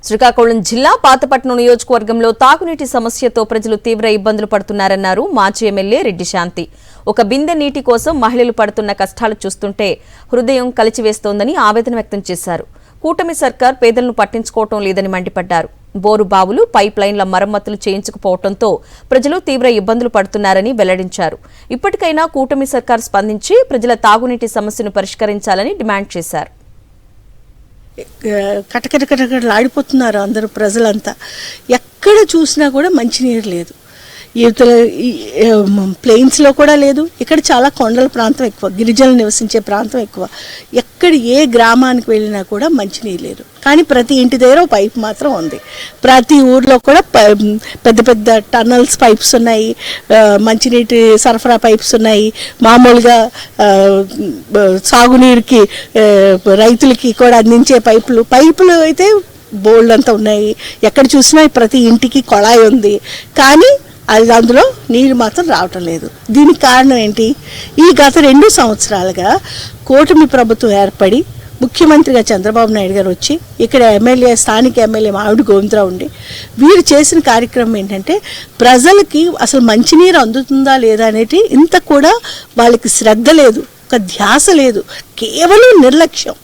శ్రీకాకుళం జిల్లా పాతపట్నం నియోజకవర్గంలో తాగునీటి సమస్యతో ప్రజలు తీవ్ర ఇబ్బందులు పడుతున్నారన్నారు మాజీ ఎమ్మెల్యే రెడ్డి శాంతి. ఒక బిందె నీటి కోసం మహిళలు పడుతున్న కష్టాలు చూస్తుంటే హృదయం కలిచివేస్తోందని ఆవేదన వ్యక్తం చేశారు. కూటమి సర్కార్ పేదలను పట్టించుకోవటం లేదని మండిపడ్డారు. బోరు బావులు, పైప్ లైన్ల మరమ్మతులు చేయించకపోవడంతో ప్రజలు తీవ్ర ఇబ్బందులు పడుతున్నారని వెల్లడించారు. ఇప్పటికైనా కూటమి సర్కార్ స్పందించి ప్రజల తాగునీటి సమస్యను పరిష్కరించాలని డిమాండ్ చేశారు. కటకటలాడిపోతున్నారు అందరూ ప్రజలంతా. ఎక్కడ చూసినా కూడా మంచినీరు లేదు. యువతల ప్లెయిన్స్లో కూడా లేదు. ఇక్కడ చాలా కొండల ప్రాంతం ఎక్కువ, గిరిజనులు నివసించే ప్రాంతం ఎక్కువ. ఎక్కడ ఏ గ్రామానికి వెళ్ళినా కూడా మంచినీరు లేదు. కానీ ప్రతి ఇంటి దగ్గర పైప్ మాత్రం ఉంది. ప్రతి ఊర్లో కూడా పెద్ద పెద్ద టన్నల్స్ పైప్స్ ఉన్నాయి, మంచినీటి సరఫరా పైప్స్ ఉన్నాయి. మామూలుగా సాగునీరుకి రైతులకి కూడా అందించే పైపులు అయితే బోల్డ్ అంతా ఉన్నాయి. ఎక్కడ చూసినా ప్రతి ఇంటికి కొళాయి ఉంది. కానీ అందులో నీరు మాత్రం రావటం లేదు. దీనికి కారణం ఏంటి? ఈ గత 2 సంవత్సరాలుగా కూటమి ప్రభుత్వం ఏర్పడి ముఖ్యమంత్రిగా చంద్రబాబు నాయుడు గారు వచ్చి ఇక్కడ స్థానిక ఎమ్మెల్యే మామిడి గోవిందరావు ఉండి వీరు చేసిన కార్యక్రమం ఏంటంటే ప్రజలకి అసలు మంచినీరు అందుతుందా లేదా అనేది ఇంత కూడా వాళ్ళకి శ్రద్ధ లేదు, ఒక ధ్యాస లేదు, కేవలం నిర్లక్ష్యం.